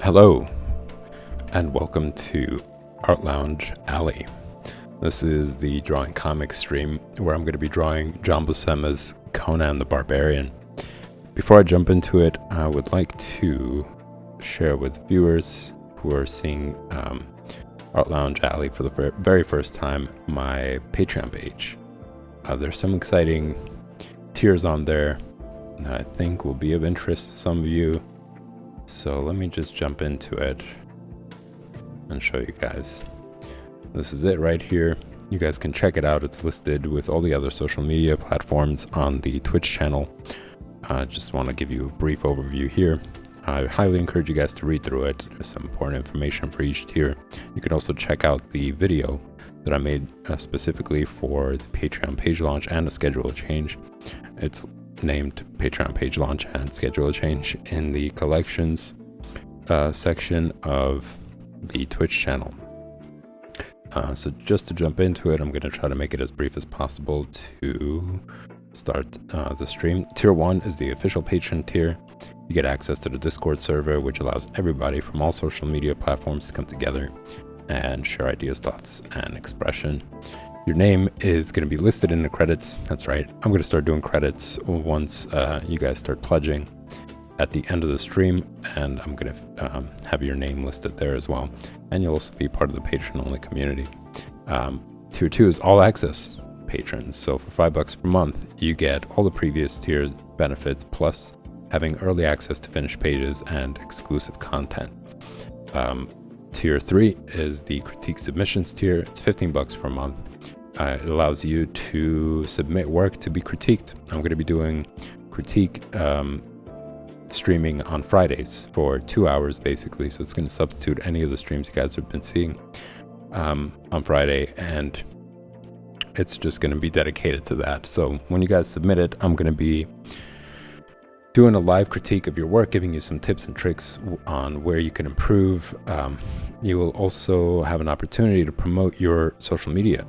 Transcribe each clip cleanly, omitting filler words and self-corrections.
Hello, and welcome to Art Lounge Alley. This is the drawing comics stream where I'm going to be drawing John Buscema's Conan the Barbarian. Before I jump into it, I would like to share with viewers who are seeing Art Lounge Alley for the very first time my Patreon page. There's some exciting tiers on there that I think will be of interest to some of you. So let me just jump into it and show you guys. This is it right here. You guys can check it out. It's listed with all the other social media platforms on the Twitch channel. I just want to give you a brief overview here. I highly encourage you guys to read through it. There's some important information for each tier. You can also check out the video that I made specifically for the Patreon page launch and a schedule change. It's named Patreon page launch and schedule change in the collections section of the Twitch channel. So just to jump into it, I'm going to try to make it as brief as possible to start the stream. Tier 1 is the official patron tier. You get access to the Discord server, which allows everybody from all social media platforms to come together and share ideas, thoughts, and expression. Your name is going to be listed in the credits. That's right. I'm going to start doing credits once you guys start pledging at the end of the stream, and I'm going to have your name listed there as well. And you'll also be part of the patron-only community. Tier 2 is all access patrons. So for $5 per month, you get all the previous tiers benefits, plus having early access to finished pages and exclusive content. Tier 3 is the critique submissions tier. It's $15 per month. It allows you to submit work to be critiqued. I'm going to be doing critique streaming on Fridays for 2 hours basically, so it's going to substitute any of the streams you guys have been seeing on Friday, and it's just going to be dedicated to that. So when you guys submit it, I'm going to be doing a live critique of your work, giving you some tips and tricks on where you can improve. You will also have an opportunity to promote your social media.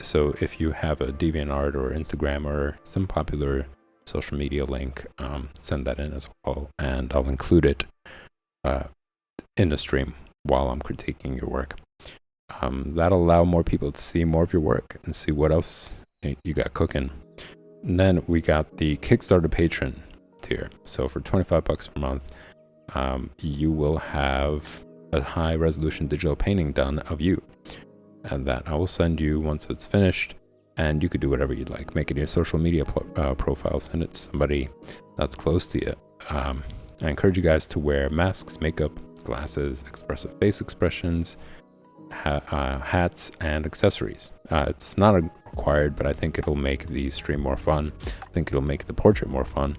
So if you have a DeviantArt or Instagram or some popular social media link, send that in as well, and I'll include it in the stream while I'm critiquing your work. That'll allow more people to see more of your work and see what else you got cooking. And then we got the Kickstarter patron tier. So for $25 per month, you will have a high resolution digital painting done of you, and that I will send you once it's finished, and you could do whatever you'd like. Make it your social media profile, send it to somebody that's close to you. I encourage you guys to wear masks, makeup, glasses, expressive face expressions, hats, and accessories. It's not required, but I think it'll make the stream more fun. I think it'll make the portrait more fun.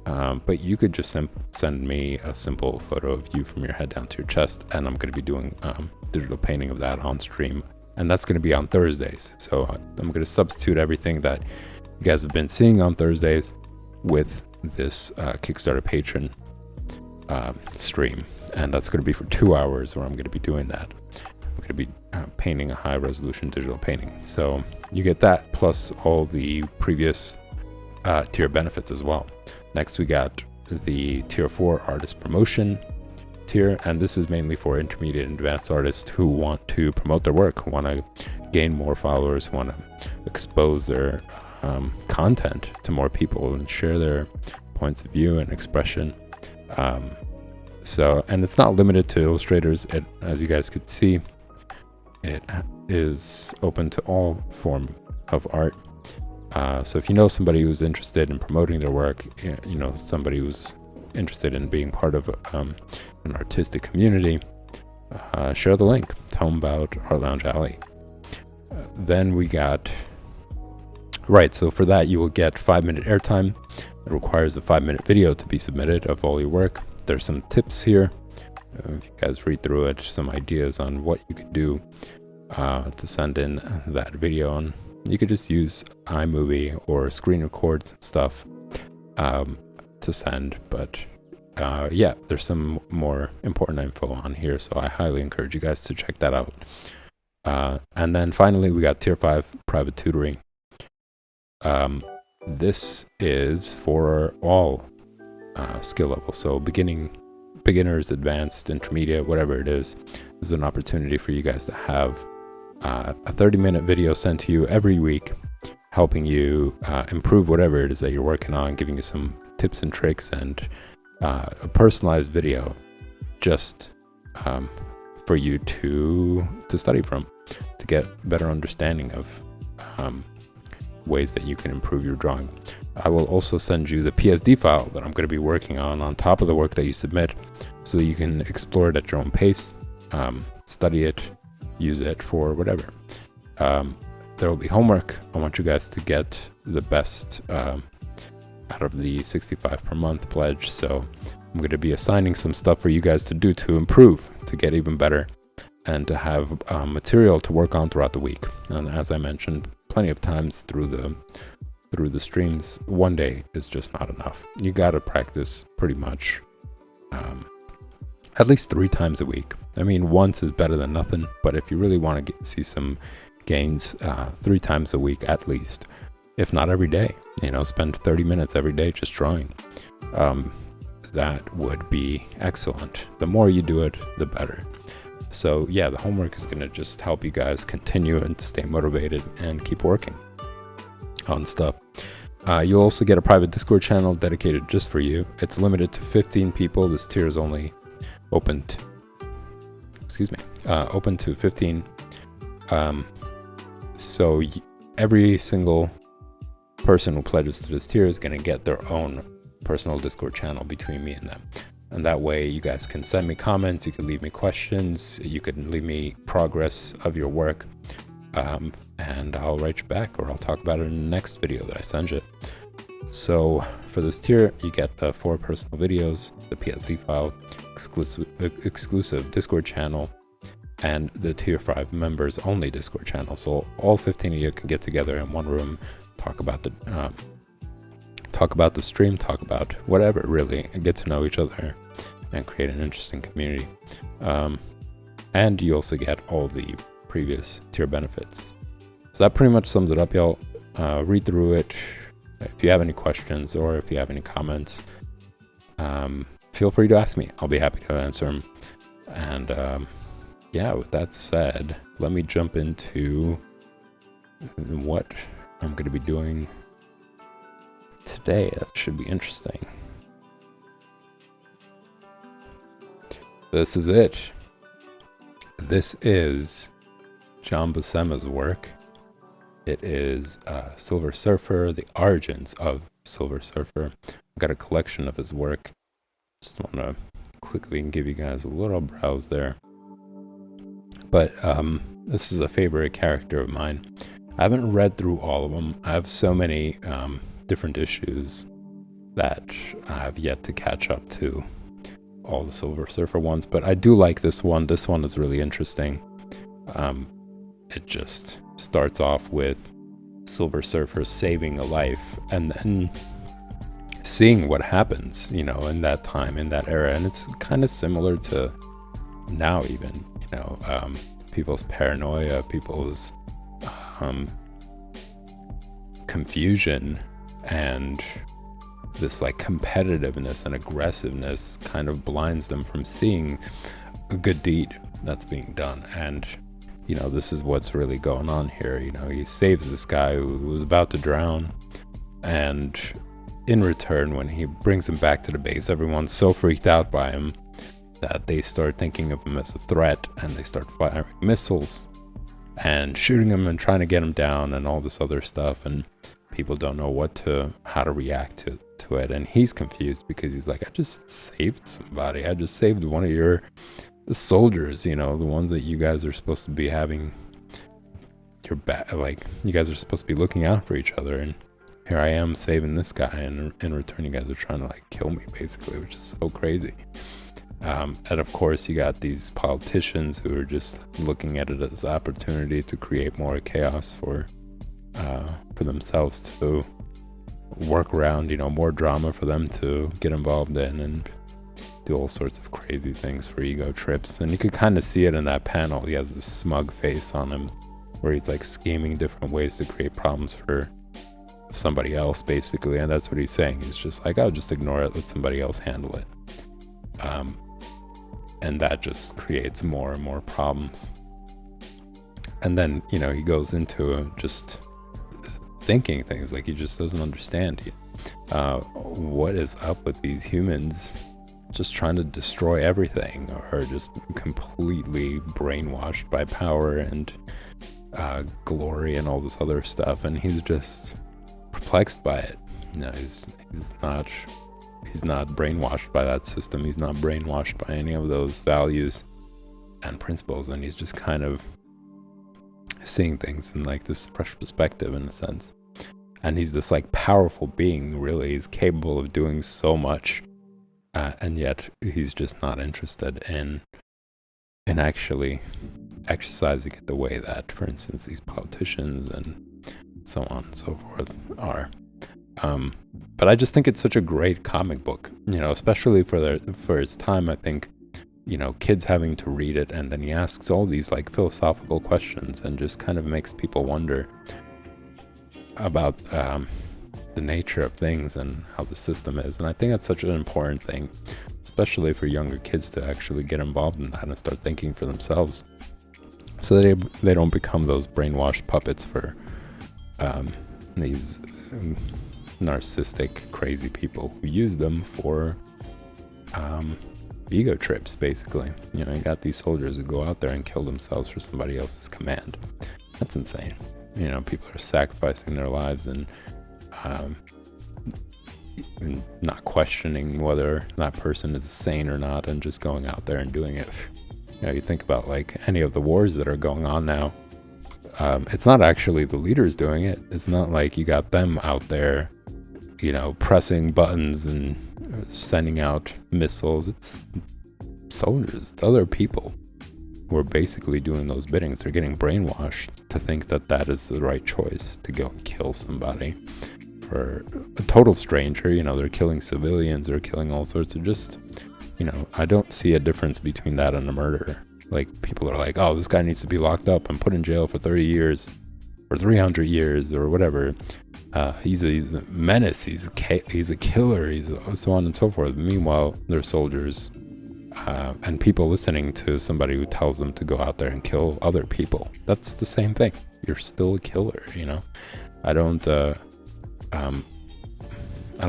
But you could just send me a simple photo of you from your head down to your chest, and I'm going to be doing digital painting of that on stream. And that's going to be on Thursdays. So I'm going to substitute everything that you guys have been seeing on Thursdays with this Kickstarter patron stream. And that's going to be for 2 hours where I'm going to be doing that. I'm going to be painting a high resolution digital painting. So you get that plus all the previous tier benefits as well. Next, we got the Tier 4 artist promotion tier, and this is mainly for intermediate and advanced artists who want to promote their work, who want to gain more followers, want to expose their content to more people and share their points of view and expression. And it's not limited to illustrators. As you guys could see, it is open to all form of art. So if you know somebody who's interested in promoting their work, you know somebody who's interested in being part of an artistic community, share the link. Tell them about Art Lounge Alley. Then we got... Right, so for that you will get 5-minute airtime. It requires a 5-minute video to be submitted of all your work. There's some tips here. If you guys read through it, some ideas on what you could do to send in that video on. You could just use iMovie or screen record some stuff to send, but yeah, there's some more important info on here, so I highly encourage you guys to check that out. And then finally, we got Tier 5 private tutoring. This is for all skill levels, so beginning beginners, advanced, intermediate, whatever it is, this is an opportunity for you guys to have a 30-minute video sent to you every week, helping you improve whatever it is that you're working on, giving you some tips and tricks, and a personalized video just for you to study from, to get better understanding of ways that you can improve your drawing. I will also send you the PSD file that I'm going to be working on top of the work that you submit, so that you can explore it at your own pace, study it, use it for whatever. There will be homework. I want you guys to get the best out of the 65 per month pledge, so I'm going to be assigning some stuff for you guys to do to improve, to get even better, and to have material to work on throughout the week. And as I mentioned plenty of times through the streams, one day is just not enough. You got to practice pretty much at least 3 times a week. I mean, once is better than nothing, but if you really want to see some gains, 3 times a week at least, if not every day. Spend 30 minutes every day just drawing. That would be excellent. The more you do it, the better. So yeah, the homework is going to just help you guys continue and stay motivated and keep working on stuff. You'll also get a private Discord channel dedicated just for you. It's limited to 15 people. This tier is only open to 15. So every single person who pledges to this tier is going to get their own personal Discord channel between me and them. And that way you guys can send me comments, you can leave me questions, you can leave me progress of your work, and I'll write you back, or I'll talk about it in the next video that I send you. So for this tier, you get 4 personal videos, the PSD file, exclusive Discord channel, and the tier 5 members only Discord channel. So all 15 of you can get together in one room, talk about the stream, talk about whatever, really, and get to know each other and create an interesting community. And you also get all the previous tier benefits. So that pretty much sums it up, y'all. Read through it. If you have any questions or if you have any comments, feel free to ask me. I'll be happy to answer them. And yeah, with that said, let me jump into what I'm going to be doing today. That should be interesting. This is it. This is John Buscema's work. It is Silver Surfer, the origins of Silver Surfer. I've got a collection of his work. Just want to quickly give you guys a little browse there. But this is a favorite character of mine. I haven't read through all of them. I have so many different issues that I have yet to catch up to all the Silver Surfer ones, but I do like this one. This one is really interesting. It just starts off with Silver Surfer saving a life and then seeing what happens, in that time, in that era. And it's kind of similar to now even, people's paranoia, people's confusion, and this like competitiveness and aggressiveness kind of blinds them from seeing a good deed that's being done. And this is what's really going on here. He saves this guy who was about to drown, and in return, when he brings him back to the base, everyone's so freaked out by him that they start thinking of him as a threat, and they start firing missiles and shooting him and trying to get him down and all this other stuff. And people don't know how to react to it. And he's confused because he's like, I just saved somebody. I just saved one of your soldiers, the ones that you guys are supposed to be having your back, like you guys are supposed to be looking out for each other. And here I am saving this guy, and in return you guys are trying to like kill me basically, which is so crazy. And of course you got these politicians who are just looking at it as an opportunity to create more chaos for themselves, to work around, more drama for them to get involved in and do all sorts of crazy things for ego trips. And you could kind of see it in that panel. He has this smug face on him where he's like scheming different ways to create problems for somebody else basically. And that's what he's saying. He's just like, I'll just ignore it, let somebody else handle it. and that just creates more and more problems. And then, you know, he goes into just thinking things like he just doesn't understand what is up with these humans just trying to destroy everything, or just completely brainwashed by power and glory and all this other stuff. And he's just perplexed by it. You know, he's not brainwashed by that system. He's not brainwashed by any of those values and principles, and he's just kind of seeing things in like this fresh perspective, in a sense. And he's this like powerful being, really. He's capable of doing so much, and yet he's just not interested in actually exercising it the way that, for instance, these politicians and so on and so forth are. But I just think it's such a great comic book, you know, especially for its time. I think, you know, kids having to read it, and then he asks all these like philosophical questions and just kind of makes people wonder about the nature of things and how the system is. And I think that's such an important thing, especially for younger kids, to actually get involved in that and start thinking for themselves, so they don't become those brainwashed puppets for these narcissistic, crazy people who use them for ego trips, basically. You know, you got these soldiers who go out there and kill themselves for somebody else's command. That's insane. You know, people are sacrificing their lives and not questioning whether that person is sane or not, and just going out there and doing it. You know, you think about like any of the wars that are going on now. It's not actually the leaders doing it. It's not like you got them out there, you know, pressing buttons and sending out missiles. It's soldiers, it's other people who are basically doing those biddings. They're getting brainwashed to think that that is the right choice, to go and kill somebody for a total stranger. You know, they're killing civilians, they're killing all sorts of just, you know, I don't see a difference between that and a murder. Like, people are like, oh, this guy needs to be locked up and put in jail for 30 years or 300 years or whatever. He's a menace, he's a killer, he's so on and so forth. Meanwhile, they're soldiers, and people listening to somebody who tells them to go out there and kill other people. That's the same thing. You're still a killer, you know? I don't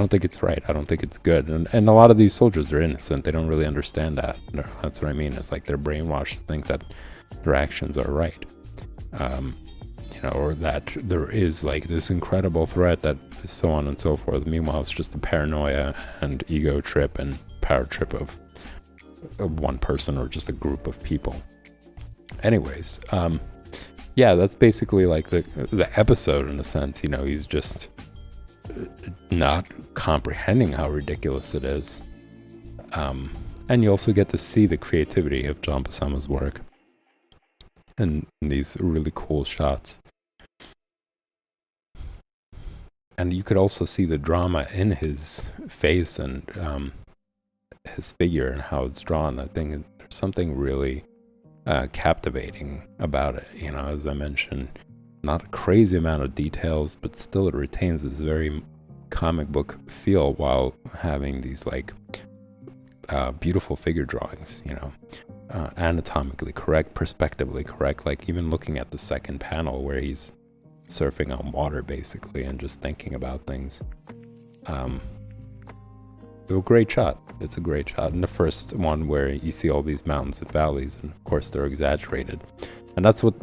think it's right. I don't think it's good. And a lot of these soldiers are innocent. They don't really understand that. That's what I mean. It's like they're brainwashed to think that their actions are right. You know, or that there is like this incredible threat that is so on and so forth. Meanwhile, it's just a paranoia and ego trip and power trip of one person or just a group of people. Anyways, yeah, that's basically like the episode, in a sense. You know, he's just not comprehending how ridiculous it is. And you also get to see the creativity of John Buscema's work and these really cool shots. And you could also see the drama in his face and his figure and how it's drawn. I think there's something really captivating about it. You know, as I mentioned, not a crazy amount of details, but still it retains this very comic book feel while having these like beautiful figure drawings, you know, anatomically correct, perspectively correct. Like, even looking at the second panel where he's surfing on water, basically, and just thinking about things. It's a great shot. It's a great shot. And the first one where you see all these mountains and valleys, and of course they're exaggerated. And that's what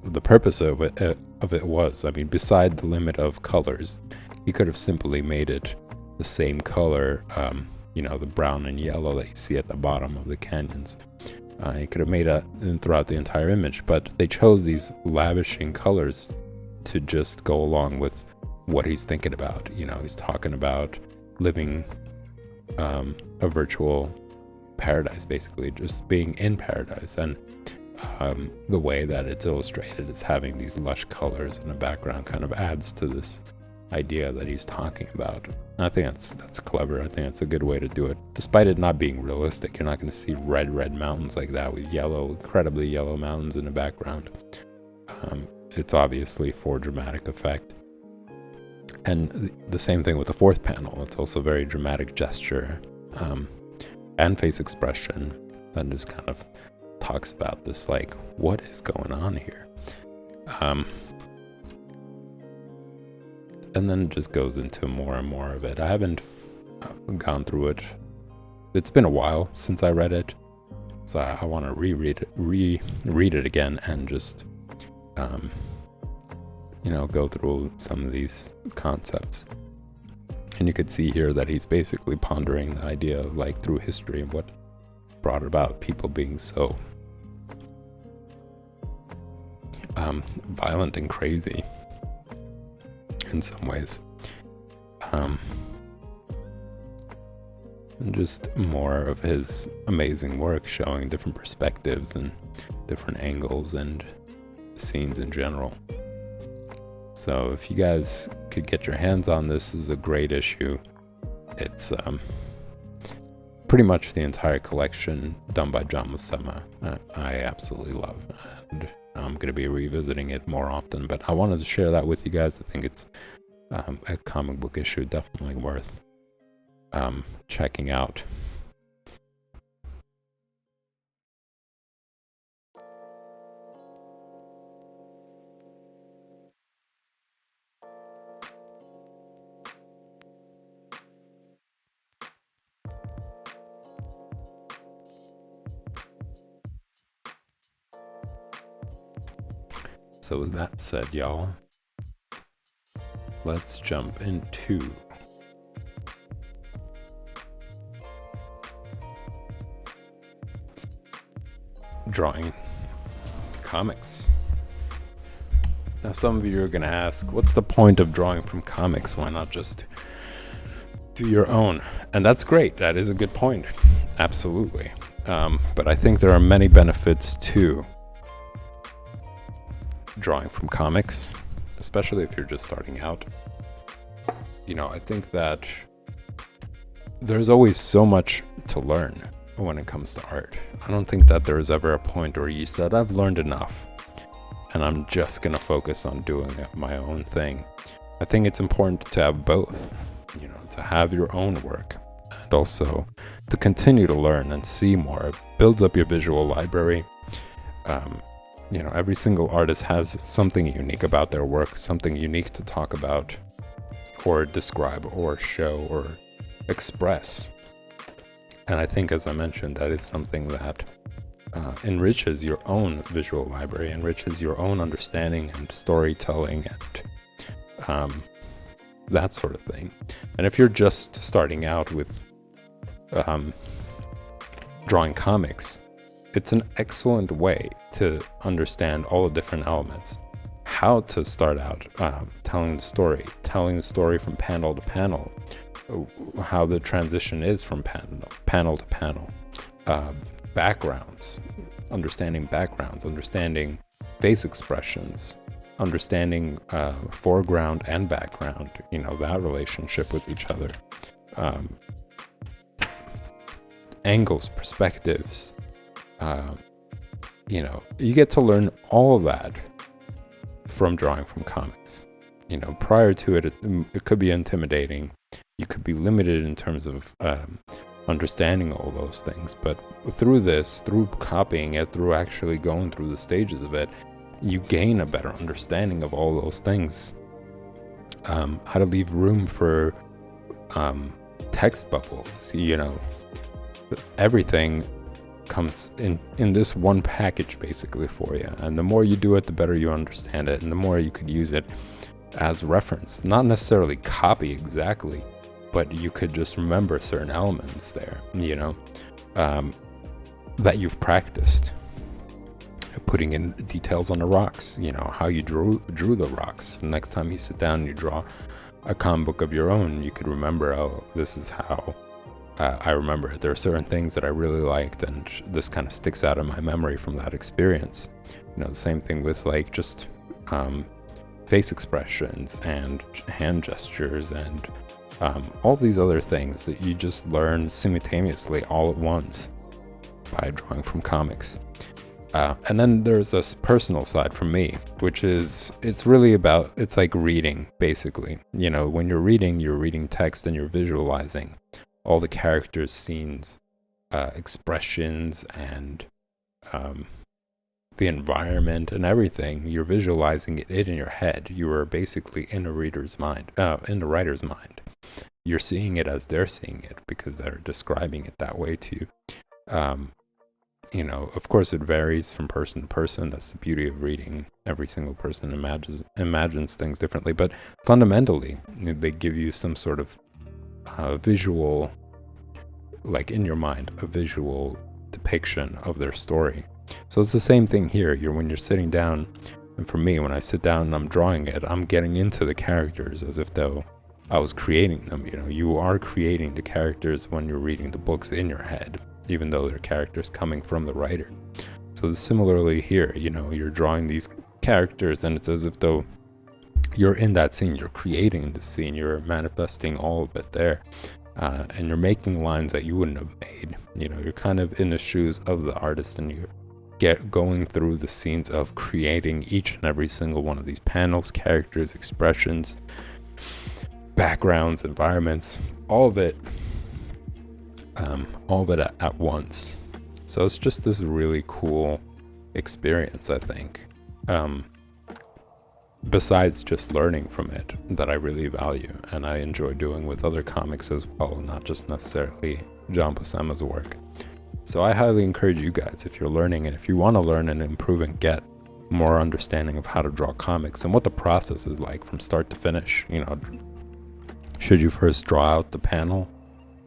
the purpose of it was. I mean, beside the limit of colors, he could have simply made it the same color, you know, the brown and yellow that you see at the bottom of the canyons. He could have made it throughout the entire image, but they chose these lavishing colors to just go along with what he's thinking about. You know, he's talking about living a virtual paradise, basically, just being in paradise. And the way that it's illustrated, it's having these lush colors in the background, kind of adds to this idea that he's talking about. And I think that's clever. I think that's a good way to do it, despite it not being realistic. You're not going to see red mountains like that with incredibly yellow mountains in the background. It's obviously for dramatic effect. And the same thing with the fourth panel. It's also very dramatic gesture and face expression. that just kind of talks about this, like, what is going on here? And then just goes into more and more of it. I haven't gone through it. It's been a while since I read it, so I want to reread it again and just, go through some of these concepts. And you could see here that he's basically pondering the idea of, like, through history and what brought about people being so violent and crazy in some ways. And just more of his amazing work showing different perspectives and different angles and scenes in general. So if you guys could get your hands on this, is a great issue. It's pretty much the entire collection done by John Buscema. I absolutely love, and I'm going to be revisiting it more often, but I wanted to share that with you guys. I think it's a comic book issue definitely worth checking out. So with that said, y'all, let's jump into drawing comics. Now, some of you are going to ask, what's the point of drawing from comics? Why not just do your own? And that's great. That is a good point. Absolutely. But I think there are many benefits to drawing from comics, especially if you're just starting out. I think that there's always so much to learn when it comes to art. I don't think that there is ever a point where you said, I've learned enough and I'm just going to focus on doing my own thing. I think it's important to have both, to have your own work and also to continue to learn and see more. It builds up your visual library. Every single artist has something unique about their work, something unique to talk about or describe or show or express. And I think, as I mentioned, that is something that enriches your own visual library, enriches your own understanding and storytelling and that sort of thing. And if you're just starting out with drawing comics, it's an excellent way to understand all the different elements. How to start out telling the story from panel to panel, how the transition is from panel to panel, backgrounds, understanding face expressions, understanding foreground and background, that relationship with each other, angles, perspectives. You get to learn all of that from drawing from comics. Prior to it, it could be intimidating. You could be limited in terms of understanding all those things. But through copying it, through actually going through the stages of it, you gain a better understanding of all those things. How to leave room for text bubbles, everything comes in this one package basically for you. And the more you do it, the better you understand it, and the more you could use it as reference. Not necessarily copy exactly, but you could just remember certain elements there, that you've practiced. Putting in details on the rocks, how you drew the rocks. Next time you sit down and you draw a comic book of your own, you could remember, oh, this is how I remember it. There are certain things that I really liked, and this kind of sticks out in my memory from that experience. The same thing with just face expressions and hand gestures and all these other things that you just learn simultaneously all at once by drawing from comics. And then there's this personal side from me, which is, it's like reading, basically. When you're reading text and you're visualizing all the characters, scenes, expressions and the environment and everything. You're visualizing it in your head. You are basically in a reader's mind, in the writer's mind. You're seeing it as they're seeing it because they're describing it that way to you. Of course, it varies from person to person. That's the beauty of reading. Every single person imagines things differently, but fundamentally, they give you some sort of visual, like in your mind, a visual depiction of their story. So it's the same thing here. When you're sitting down, and for me, when I sit down and I'm drawing it, I'm getting into the characters as if though I was creating them. You are creating the characters when you're reading the books in your head, even though they're characters coming from the writer. So similarly here, you're drawing these characters and it's as if though you're in that scene, you're creating the scene, you're manifesting all of it there. And you're making lines that you wouldn't have made. You're kind of in the shoes of the artist and you're going through the scenes of creating each and every single one of these panels, characters, expressions, backgrounds, environments, all of it at once. So it's just this really cool experience, I think. Besides just learning from it, that I really value and I enjoy doing with other comics as well, not just necessarily John Buscema's work. So I highly encourage you guys, if you're learning and if you want to learn and improve and get more understanding of how to draw comics and what the process is like from start to finish, should you first draw out the panel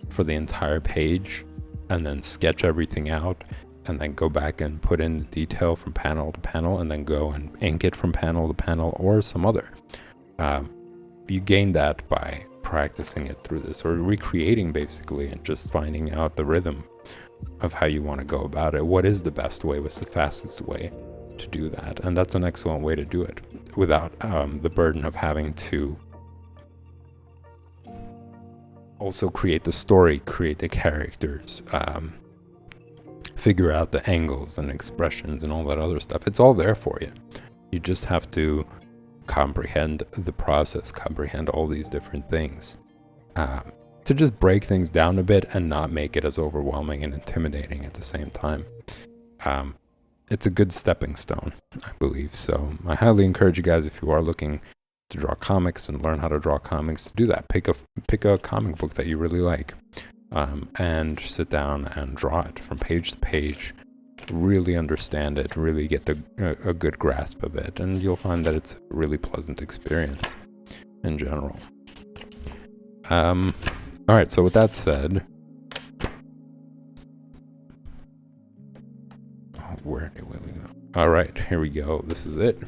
for the entire page and then sketch everything out and then go back and put in the detail from panel to panel and then go and ink it from panel to panel or some other. You gain that by practicing it through this or recreating basically and just finding out the rhythm of how you want to go about it. What is the best way? What's the fastest way to do that? And that's an excellent way to do it without the burden of having to also create the story, create the characters, figure out the angles and expressions and all that other stuff. It's all there for you. You just have to comprehend the process, comprehend all these different things, to just break things down a bit and not make it as overwhelming and intimidating at the same time. It's a good stepping stone, I believe. So I highly encourage you guys, if you are looking to draw comics and learn how to draw comics, to do that. Pick a comic book that you really like, and sit down and draw it from page to page. Really understand it, really get a good grasp of it, and you'll find that it's a really pleasant experience in general. All right, so with that said, where did we go? All right, here we go. This is it.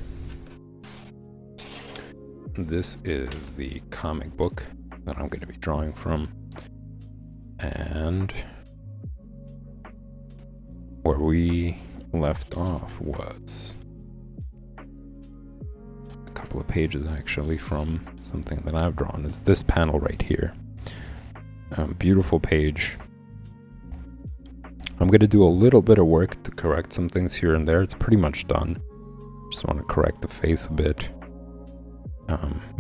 This is the comic book that I'm going to be drawing from, and where we left off was a couple of pages actually from something that I've drawn. Is this panel right here. Beautiful page. I'm going to do a little bit of work to correct some things here and there. It's pretty much done. Just want to correct the face a bit.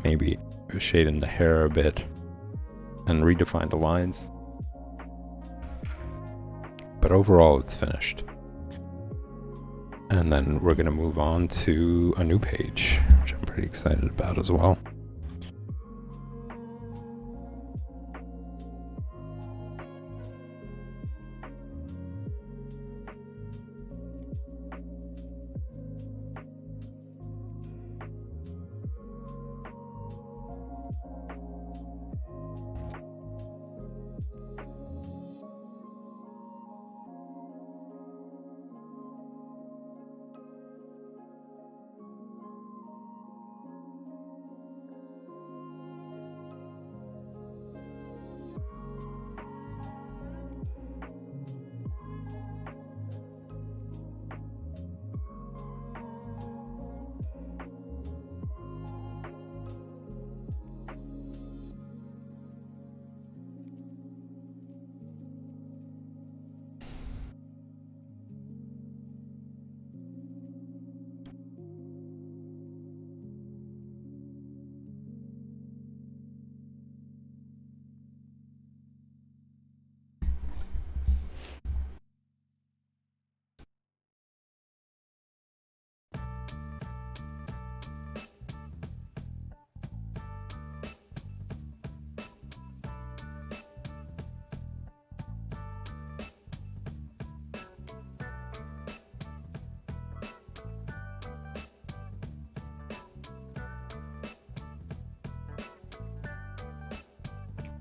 Maybe shade in the hair a bit and redefine the lines. But overall, it's finished. And then we're going to move on to a new page, which I'm pretty excited about as well.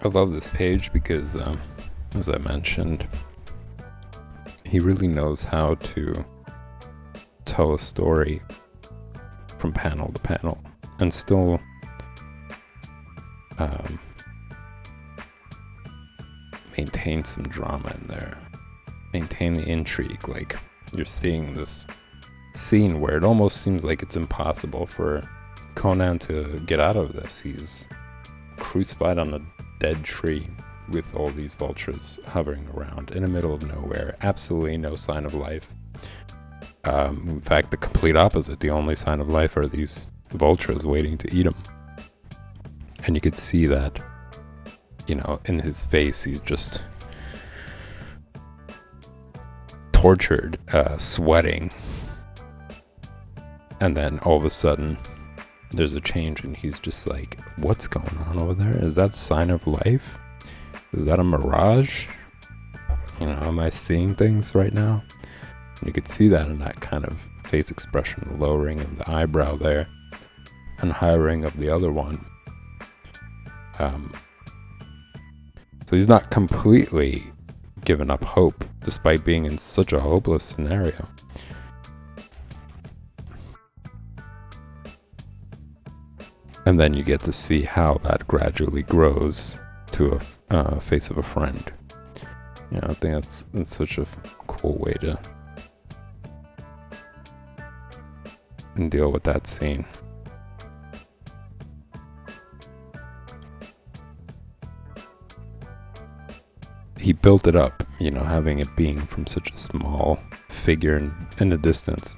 I love this page because, as I mentioned, he really knows how to tell a story from panel to panel and still maintain some drama in there, maintain the intrigue. Like, you're seeing this scene where it almost seems like it's impossible for Conan to get out of this. He's crucified on a dead tree with all these vultures hovering around in the middle of nowhere. Absolutely no sign of life. In fact, the complete opposite. The only sign of life are these vultures waiting to eat him. And you could see that, you know, in his face. He's just tortured, sweating. And then all of a sudden, there's a change and he's just like, what's going on over there? Is that a sign of life? Is that a mirage? You know, am I seeing things right now? And you could see that in that kind of face expression, the lowering of the eyebrow there, and highering of the other one. So he's not completely given up hope, despite being in such a hopeless scenario. And then you get to see how that gradually grows to a face of a friend. You know, I think that's such a cool way to deal with that scene. He built it up, you know, having it being from such a small figure in the distance.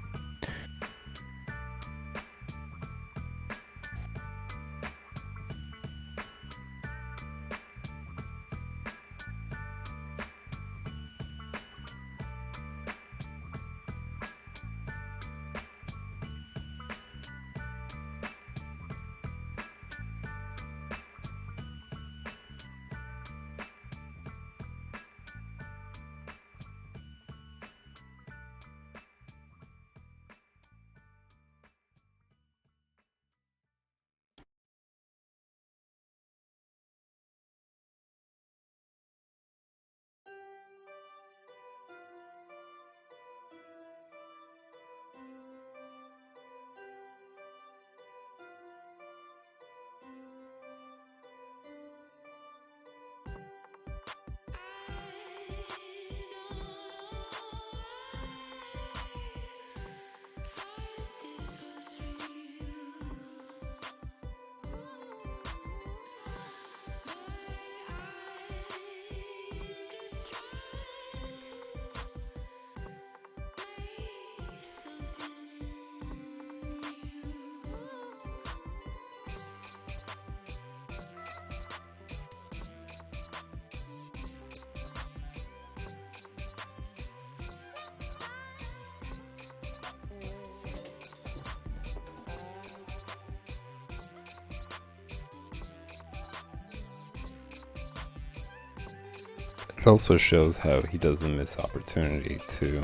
It also shows how he doesn't miss opportunity to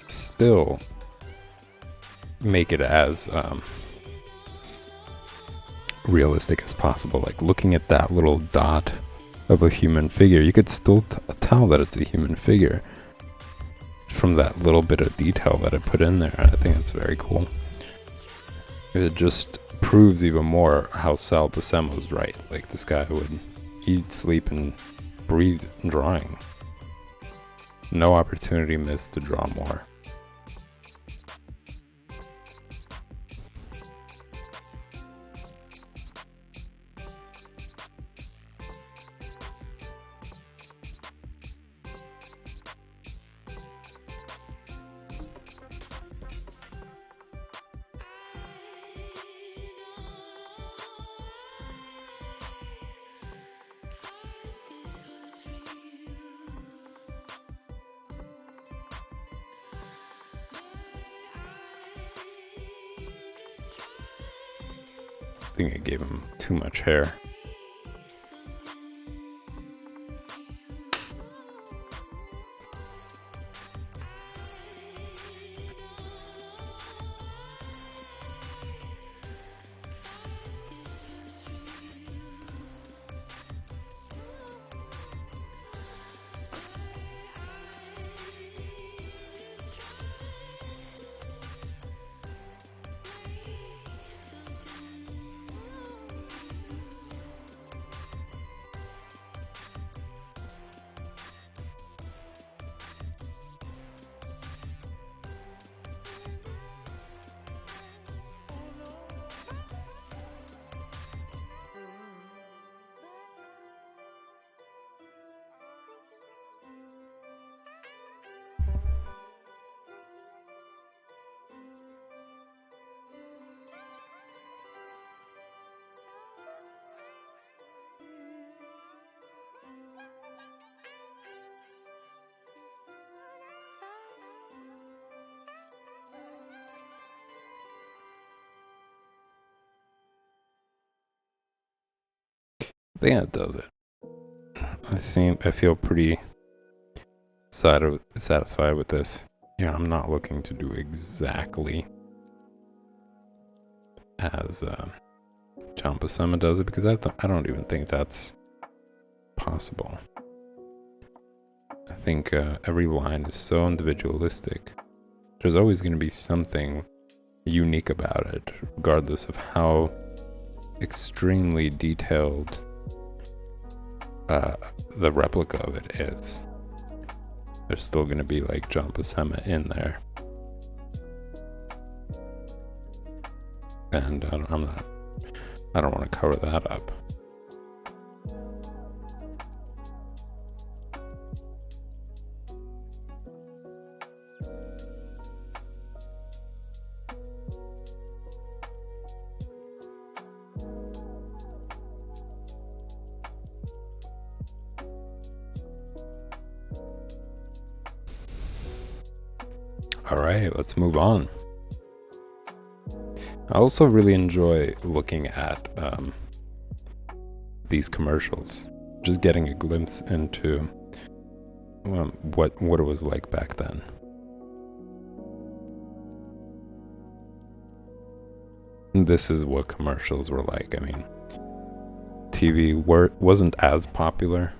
still make it as realistic as possible. Like, looking at that little dot of a human figure, you could still tell that it's a human figure from that little bit of detail that I put in there. I think that's very cool. It just proves even more how Sal Buscema was right. Like, this guy would eat, sleep, and breathe drawing. No opportunity missed to draw more. I think I gave him too much hair. I think that does it. I feel pretty satisfied with this. Yeah, I'm not looking to do exactly as John Buscema does it, because I don't even think that's possible. I think every line is so individualistic. There's always going to be something unique about it, regardless of how extremely detailed the replica of it is. There's still going to be like John Buscema in there. And I don't want to cover that up. All right, let's move on. I also really enjoy looking at these commercials, just getting a glimpse into what it was like back then. And this is what commercials were like. I mean, TV wasn't as popular.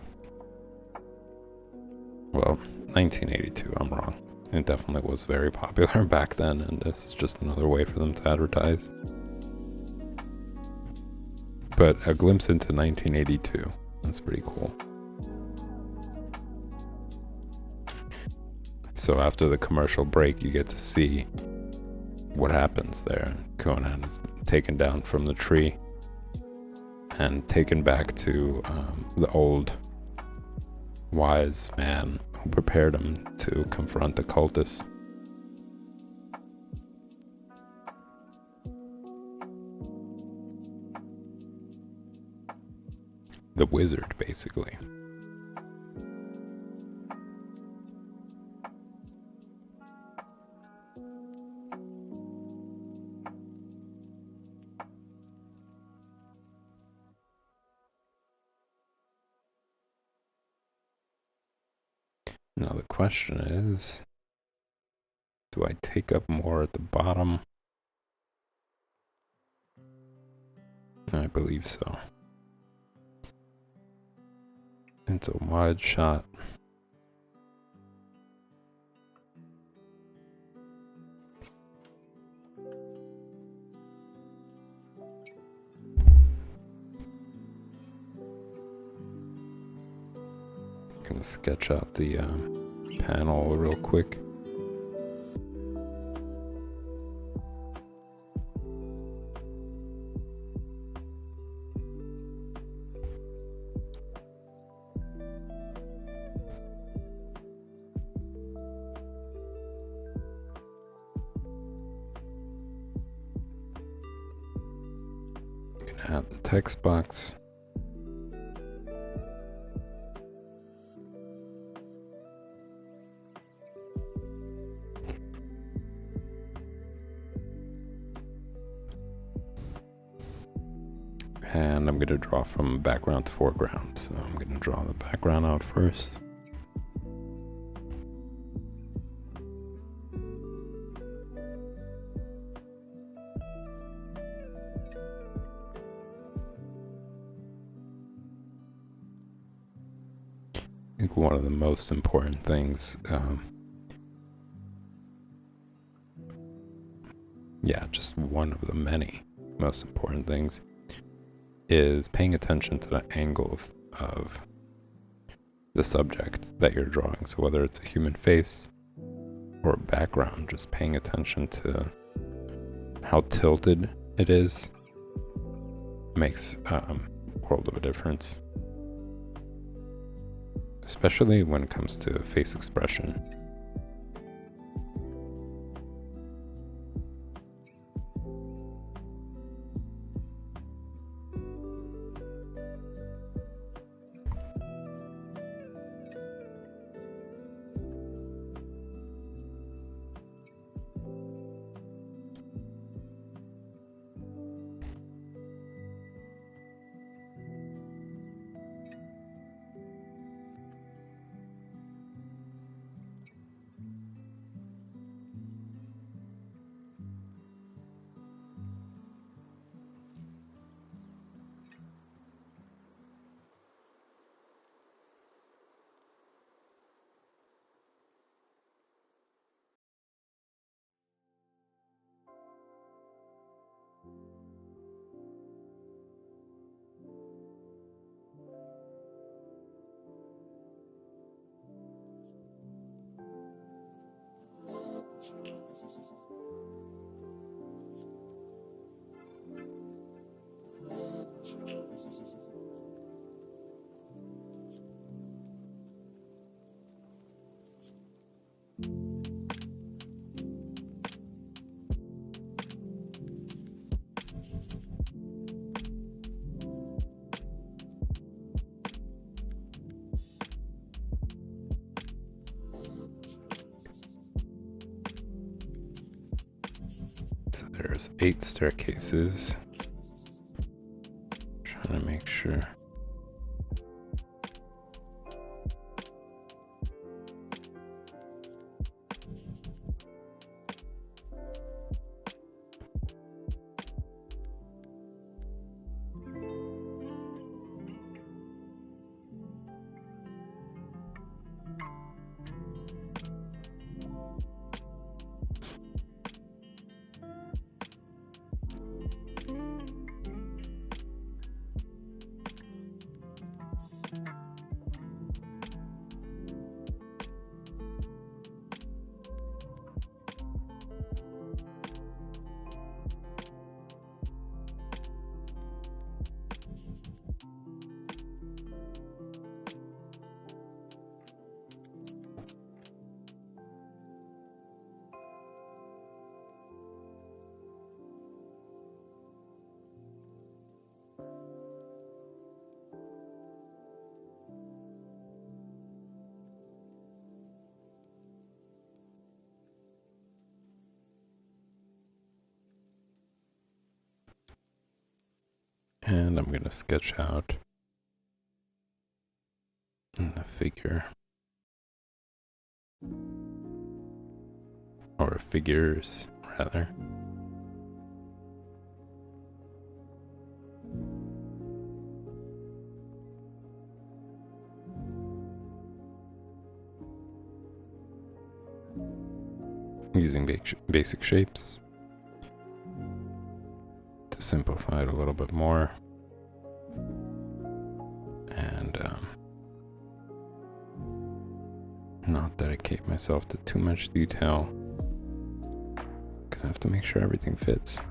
Well, 1982, I'm wrong. It definitely was very popular back then, and this is just another way for them to advertise. But a glimpse into 1982, that's pretty cool. So after the commercial break, you get to see what happens there. Conan is taken down from the tree and taken back to the old wise man who prepared him to confront the cultists. The wizard, basically. Now the question is, do I take up more at the bottom? I believe so. It's a wide shot. Gonna sketch out the panel real quick. Gonna add the text box. And I'm going to draw from background to foreground. So I'm going to draw the background out first. I think one of the most important things, just one of the many most important things, is paying attention to the angle of the subject that you're drawing. So whether it's a human face or a background, just paying attention to how tilted it is makes a world of a difference, especially when it comes to face expression. there's 8 staircases. Trying to make sure. And I'm going to sketch out the figure, or figures rather. Using basic shapes to simplify it a little bit more, and not dedicate myself to too much detail, because I have to make sure everything fits.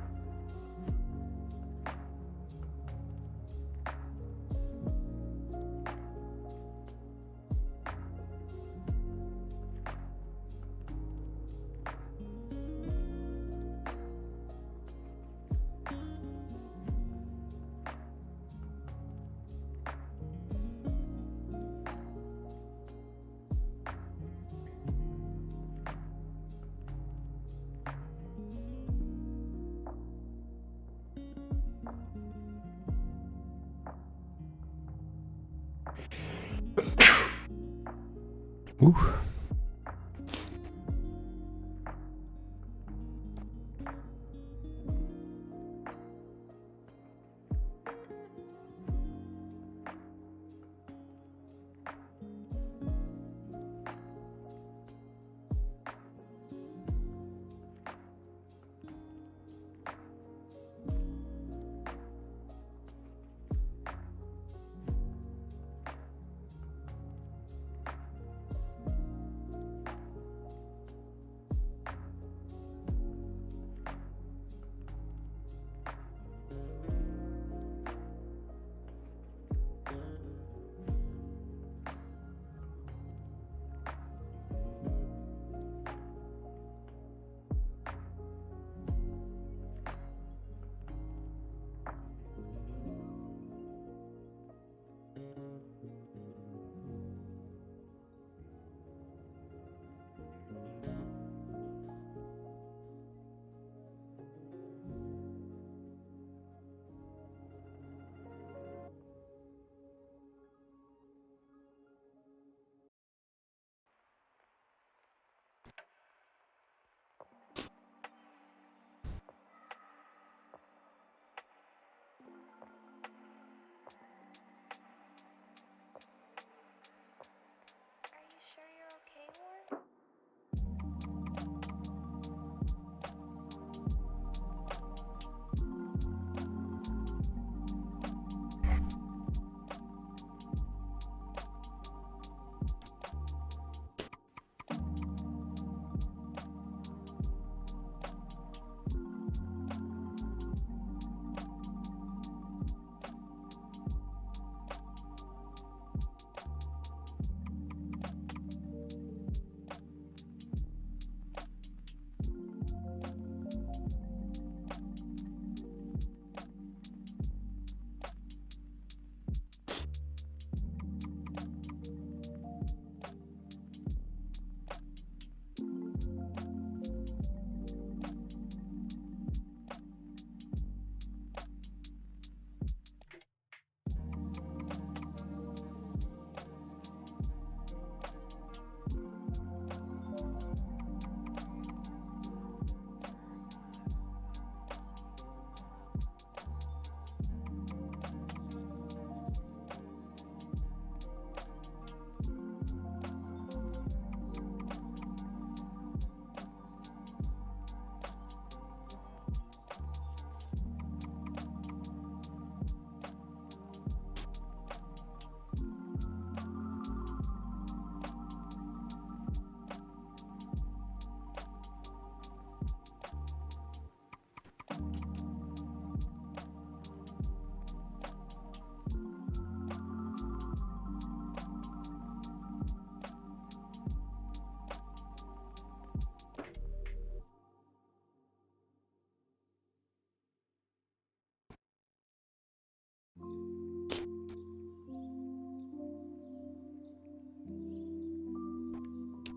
Woo.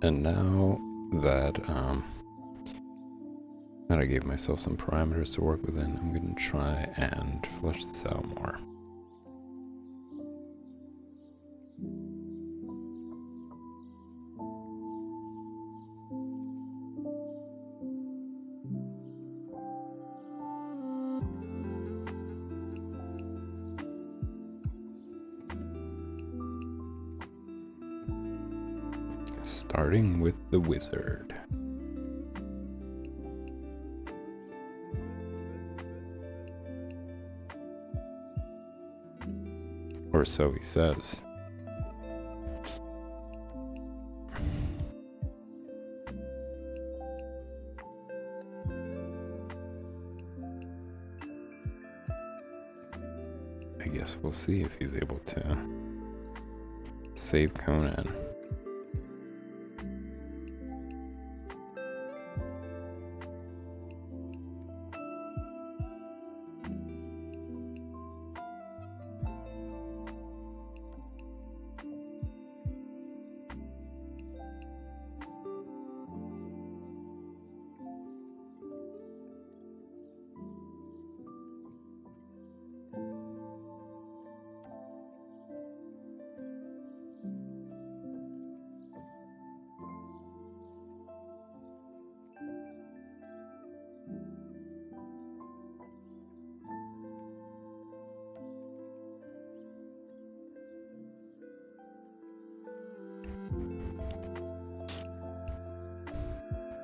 And now that that I gave myself some parameters to work within, I'm going to try and flesh this out more. Starting with the wizard. Or so he says. I guess we'll see if he's able to save Conan.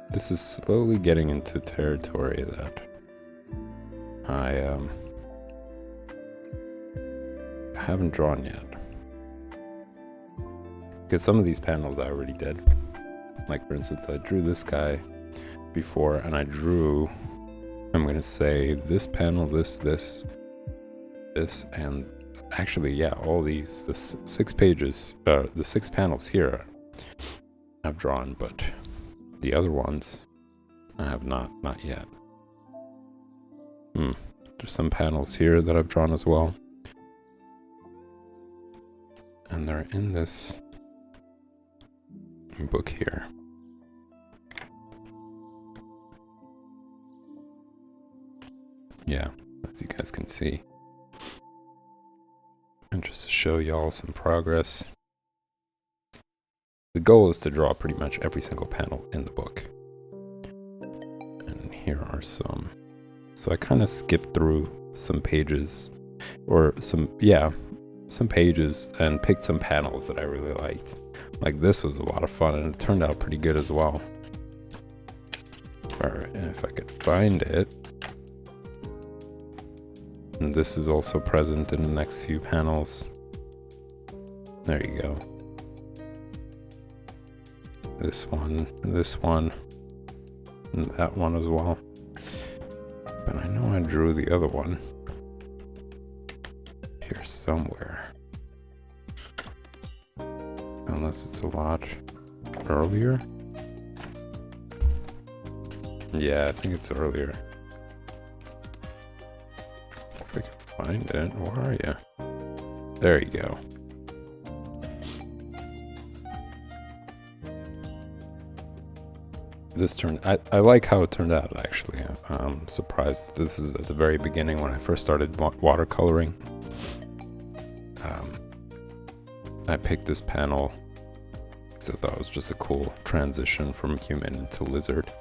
This is slowly getting into territory that I haven't drawn yet. Because some of these panels I already did. Like for instance, I drew this guy before, and I drew, I'm going to say this panel, this, and actually, yeah, all these, the 6 pages, the 6 panels here I've drawn, but the other ones I have not yet. There's some panels here that I've drawn as well. And they're in this book here. Yeah, as you guys can see. And just to show y'all some progress. The goal is to draw pretty much every single panel in the book. And here are some. So I kind of skipped through some pages, or some pages, and picked some panels that I really liked. Like this was a lot of fun, and it turned out pretty good as well. Alright, and if I could find it. And this is also present in the next few panels. There you go. This one, and that one as well. But I know I drew the other one here somewhere. Unless it's a lot earlier. Yeah, I think it's earlier. If I can find it, where are you? There you go. This turned, I like how it turned out, actually. I'm surprised. This is at the very beginning when I first started watercoloring. I picked this panel because I thought it was just a cool transition from human into lizard.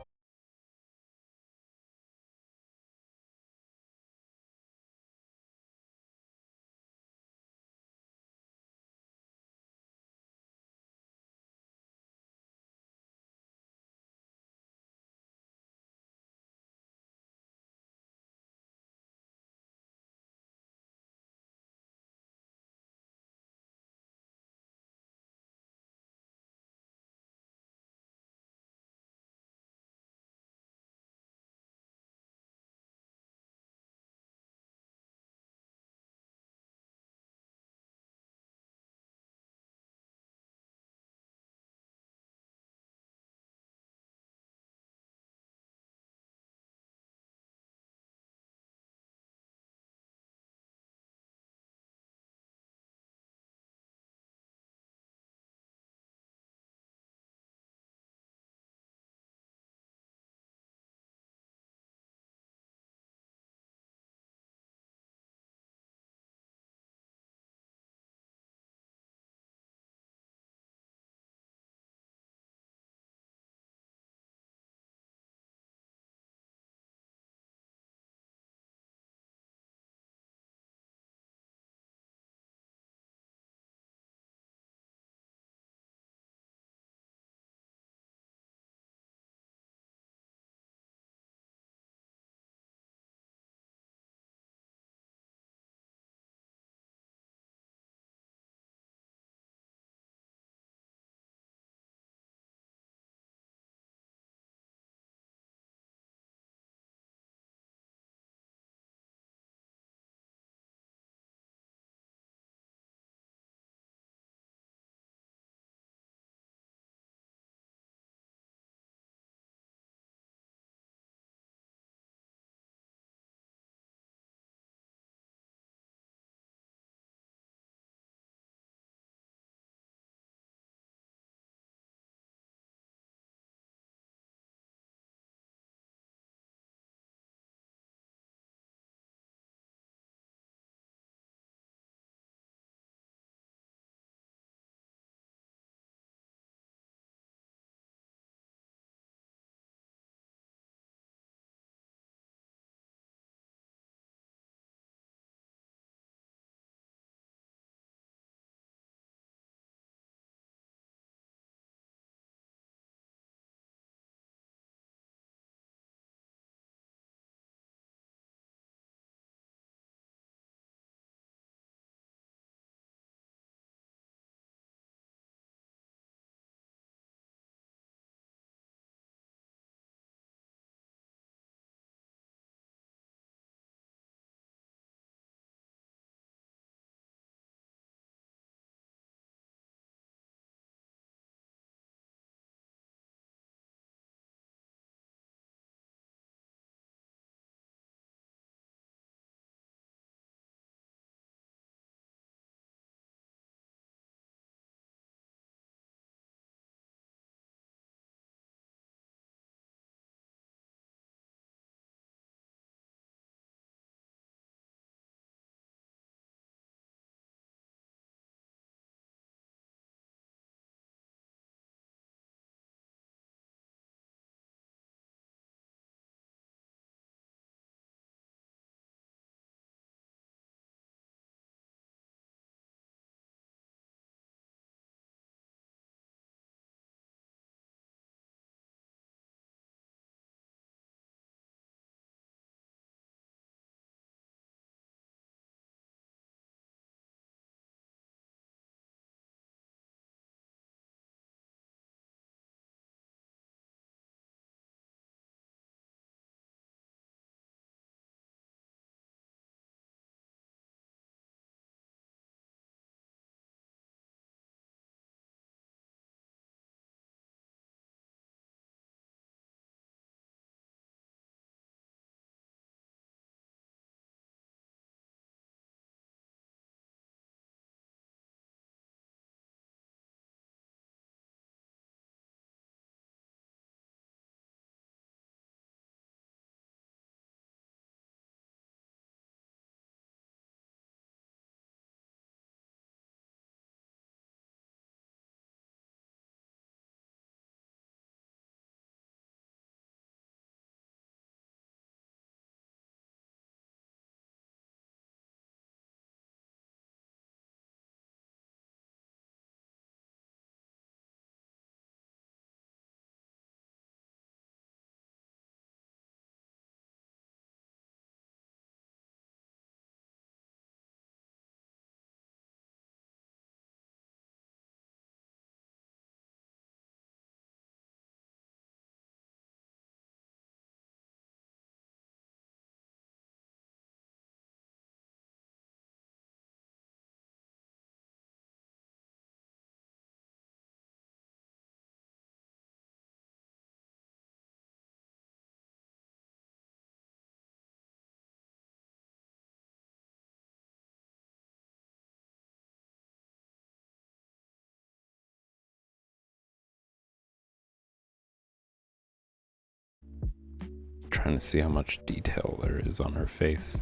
trying to see how much detail there is on her face.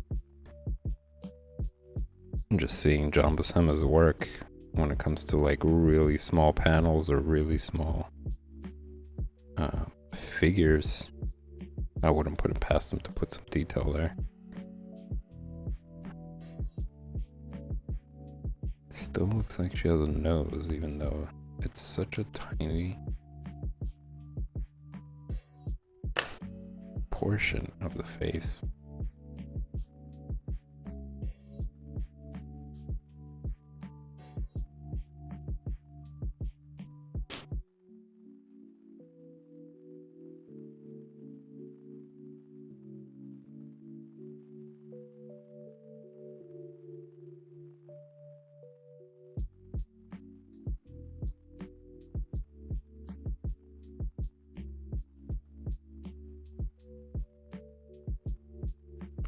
I'm just seeing John Buscema's work when it comes to like really small panels or really small figures. I wouldn't put it past him to put some detail there. Still looks like she has a nose, even though it's such a tiny portion of the face.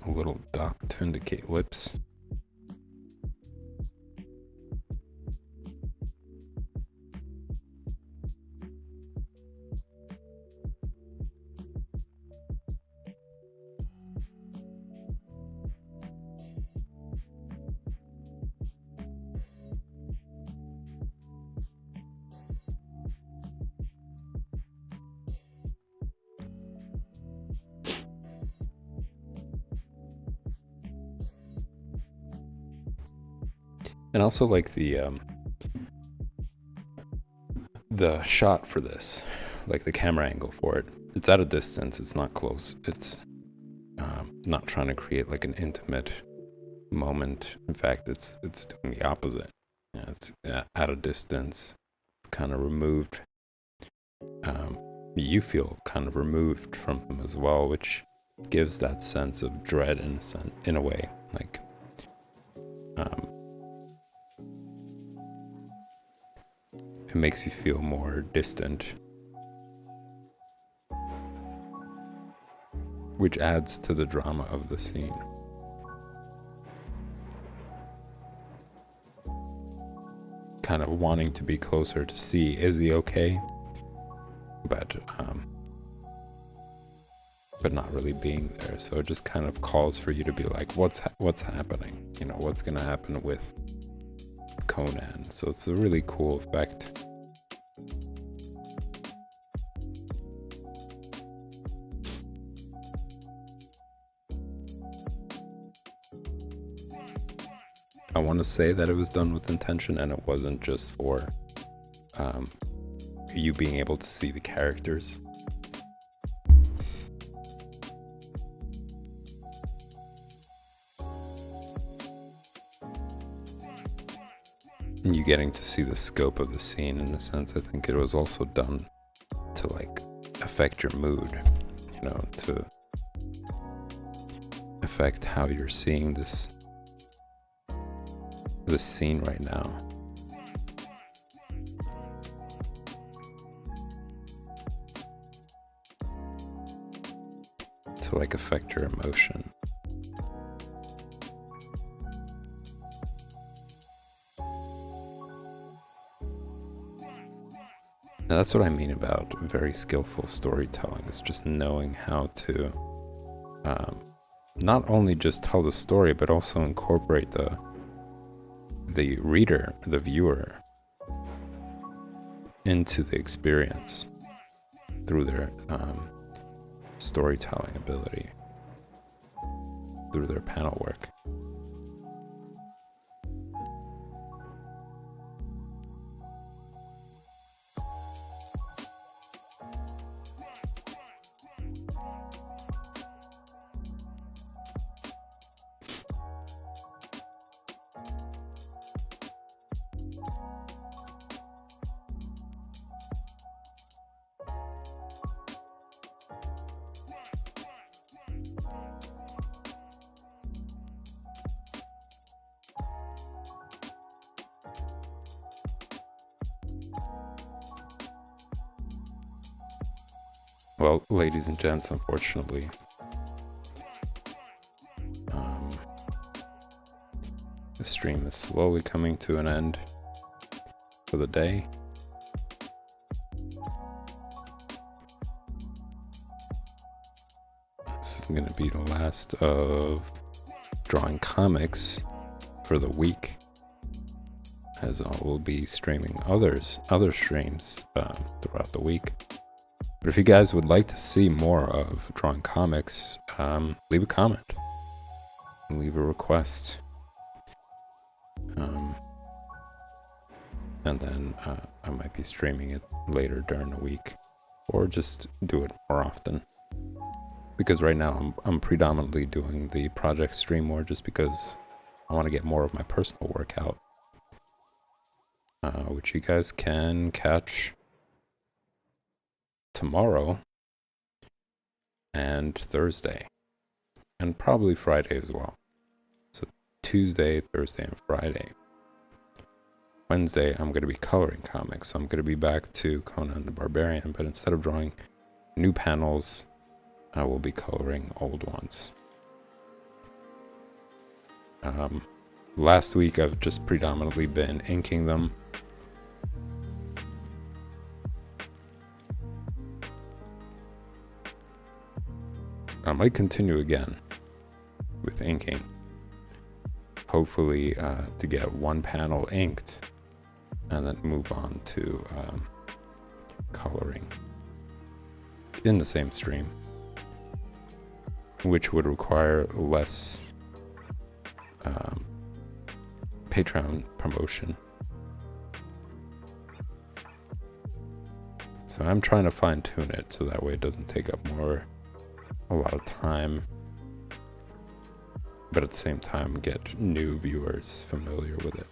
A little dot to indicate lips. And also like the shot for this, like the camera angle for it. It's at a distance, it's not close. It's not trying to create like an intimate moment. In fact, it's doing the opposite. You know, it's at a distance, it's kind of removed. You feel kind of removed from him as well, which gives that sense of dread in a way. Like it makes you feel more distant, which adds to the drama of the scene. Kind of wanting to be closer to see, is he okay? But not really being there. So it just kind of calls for you to be like, what's happening? You know, what's gonna happen with Conan? So it's a really cool effect. I want to say that it was done with intention and it wasn't just for you being able to see the characters. And you getting to see the scope of the scene in a sense. I think it was also done to like affect your mood, you know, to affect how you're seeing this scene right now. To like affect your emotion. Now that's what I mean about very skillful storytelling. It's just knowing how to not only just tell the story, but also incorporate the reader, the viewer, into the experience through their storytelling ability, through their panel work. Well, ladies and gents, unfortunately, the stream is slowly coming to an end for the day. This is going to be the last of drawing comics for the week, as I will be streaming other streams throughout the week. But if you guys would like to see more of drawing comics, leave a comment, leave a request, and then I might be streaming it later during the week, or just do it more often. Because right now I'm predominantly doing the project stream more, just because I want to get more of my personal work out, which you guys can catch tomorrow and Thursday, and probably Friday as well. So Tuesday, Thursday, and Friday. Wednesday I'm going to be coloring comics. So I'm going to be back to Conan the Barbarian, but instead of drawing new panels, I will be coloring old ones. Last week I've just predominantly been inking them. I might continue again with inking. Hopefully to get one panel inked and then move on to coloring in the same stream, which would require less Patreon promotion. So I'm trying to fine tune it so that way it doesn't take up a lot of time, but at the same time get new viewers familiar with it.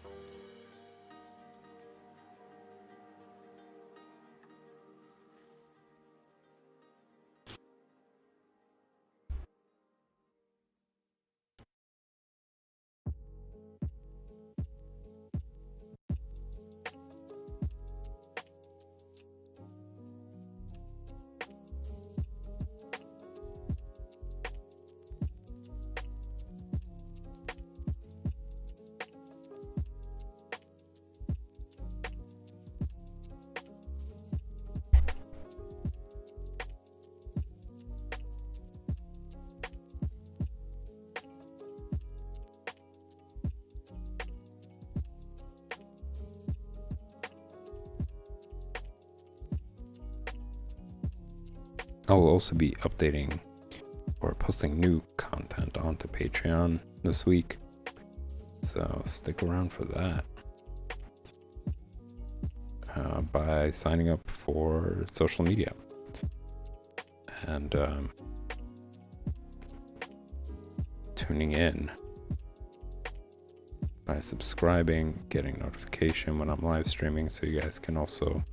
I will also be updating or posting new content onto Patreon this week, so stick around for that by signing up for social media and tuning in by subscribing, getting notification when I'm live streaming, so you guys can also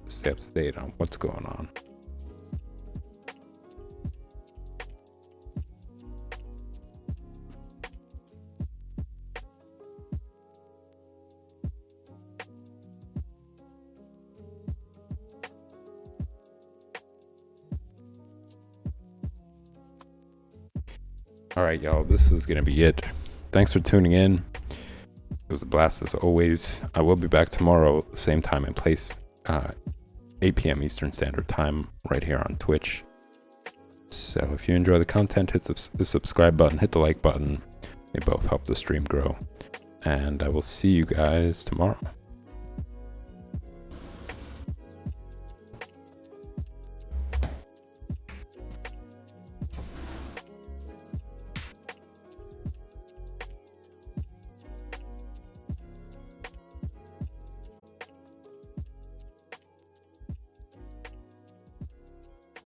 stay up to date on what's going on. All right, y'all, this is going to be it. Thanks for tuning in. It was a blast as always. I will be back tomorrow, same time and place, 8 p.m. Eastern Standard Time, right here on Twitch. So if you enjoy the content, hit the subscribe button, hit the like button. They both help the stream grow. And I will see you guys tomorrow.